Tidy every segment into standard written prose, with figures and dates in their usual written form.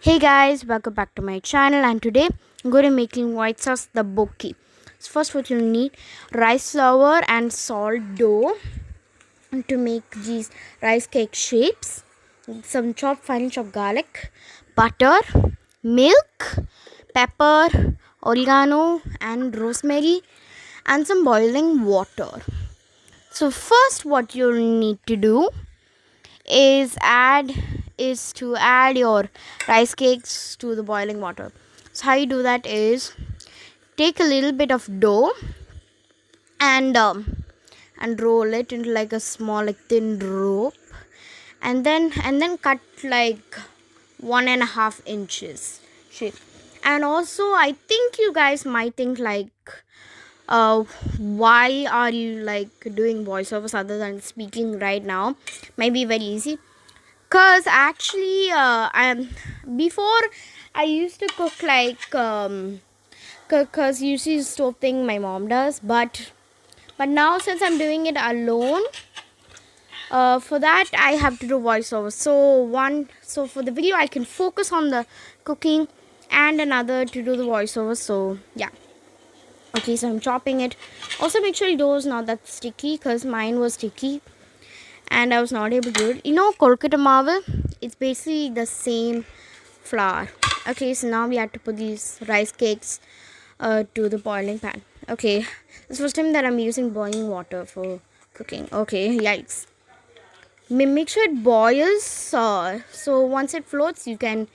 Hey guys, welcome back to my channel, and today I'm going to making white sauce tteokbokki. So first what you'll need rice flour and salt dough to make these rice cake shapes, some finely chopped garlic, butter, milk, pepper, oregano and rosemary, and some boiling water. So first what you'll need to do is to add your rice cakes to the boiling water. So how you do that is take a little bit of dough and roll it into like a small like thin rope, and then cut like 1.5 inches shape. And also I think you guys might think like why are you like doing voiceovers other than speaking right now. Might be very easy. Cause actually, I'm before I used to cook like cause usually stove thing my mom does, but now since I'm doing it alone, for that I have to do voiceover. So for the video I can focus on the cooking and another to do the voiceover. So yeah. Okay, so I'm chopping it. Also make sure your dough is not that sticky, cause mine was sticky and I was not able to do it. You know, Kolkata marvel, it's basically the same flour. Okay, so now we have to put these rice cakes to the boiling pan. Okay, this first time that I'm using boiling water for cooking. Okay, yikes. Make sure it boils. So once it floats, you can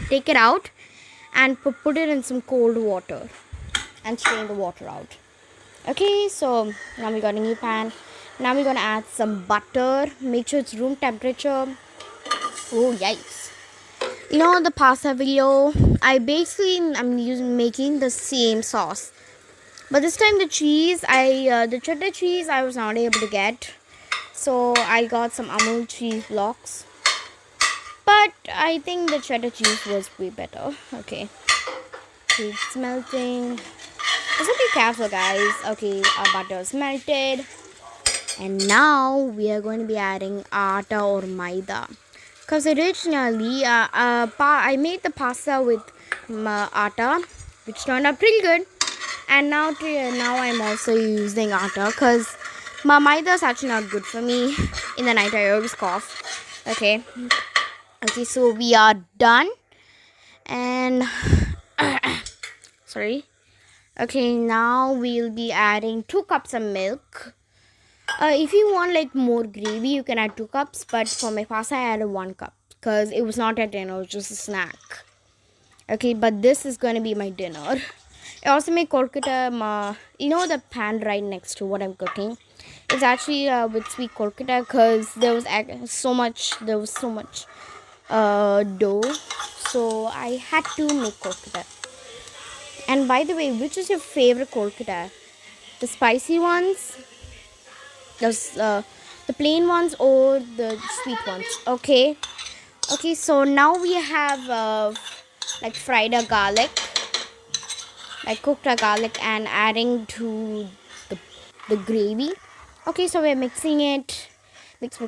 take it out and put it in some cold water and strain the water out. Okay, so now we got a new pan. Now we're gonna add some butter. Make sure it's room temperature. Oh yikes! You know the pasta video, I'm using making the same sauce, but this time the cheddar cheese I was not able to get, so I got some Amul cheese blocks. But I think the cheddar cheese was way better. Okay, it's melting. Just be careful, guys. Okay, our butter is melted. And now we are going to be adding atta or maida. Because originally I made the pasta with atta, which turned out pretty good. And now I'm also using atta because my maida is actually not good for me. In the night I always cough. Okay. Okay, so we are done. And sorry. Okay, now we'll be adding 2 cups of milk. If you want like more gravy, you can add 2 cups. But for my pasta, I added 1 cup because it was not a dinner; it was just a snack. Okay, but this is gonna be my dinner. I also make kolkata. You know the pan right next to what I'm cooking. It's actually with sweet kolkata because there was so much. There was so much dough, so I had to make kolkata. And by the way, which is your favorite kolkata? The spicy ones? The plain ones or the sweet ones? Okay, so now we have like fried a garlic, like cooked a garlic, and adding to the gravy. Okay, so we're mixing it, mix,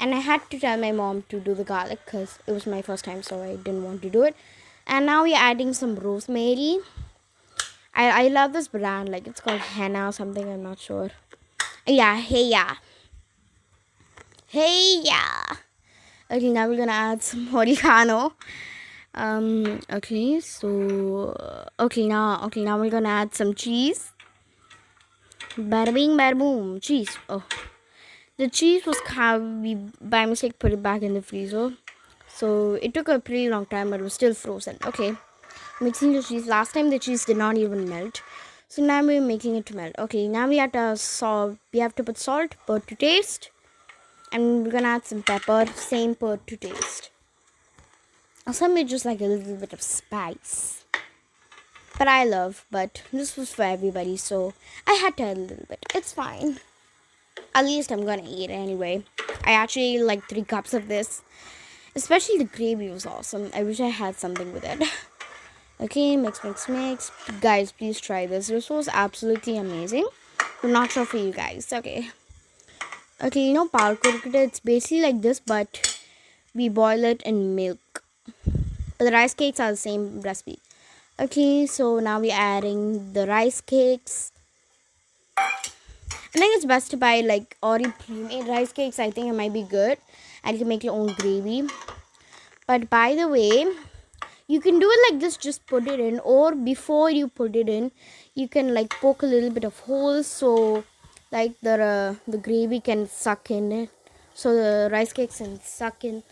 and I had to tell my mom to do the garlic because it was my first time, so I didn't want to do it. And now we're adding some rosemary. I love this brand, like it's called Henna or something, I'm not sure. Yeah, hey yeah. Okay, now we're gonna add some oregano. Okay, now we're gonna add some cheese. Bada bing, bada boom, cheese. Oh, the cheese was we by mistake put it back in the freezer, so it took a pretty long time, but it was still frozen. Okay, mixing the cheese. Last time the cheese did not even melt, so now we're making it to melt. Okay, now we have to put salt, pepper to taste, and we're gonna add some pepper, same pepper to taste. Some is just like a little bit of spice, but I love. But this was for everybody, so I had to add a little bit. It's fine. At least I'm gonna eat anyway. I actually ate like 3 cups of this. Especially the gravy was awesome. I wish I had something with it. Okay, mix. Guys, please try this. This was absolutely amazing. I'm not sure for you guys. Okay, you know parkour, it's basically like this, but we boil it in milk. But the rice cakes are the same recipe. Okay, so now we're adding the rice cakes. I think it's best to buy like already pre-made rice cakes. I think it might be good, and you can make your own gravy. But by the way, you can do it like this, just put it in, or before you put it in, you can like poke a little bit of holes so like the gravy can suck in it, so the rice cakes can suck in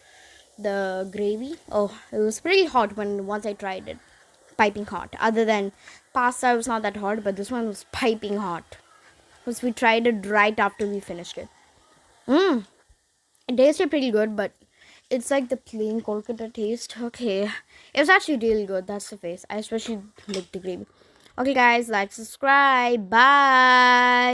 the gravy. Oh, it was pretty hot when once I tried it, piping hot. Other than pasta, it was not that hot, but this one was piping hot because we tried it right after we finished it. Mmm. It tasted pretty good, but it's like the plain Kolkata taste. Okay. It was actually really good. That's the face. I especially like the gravy. Okay, guys, like, subscribe. Bye.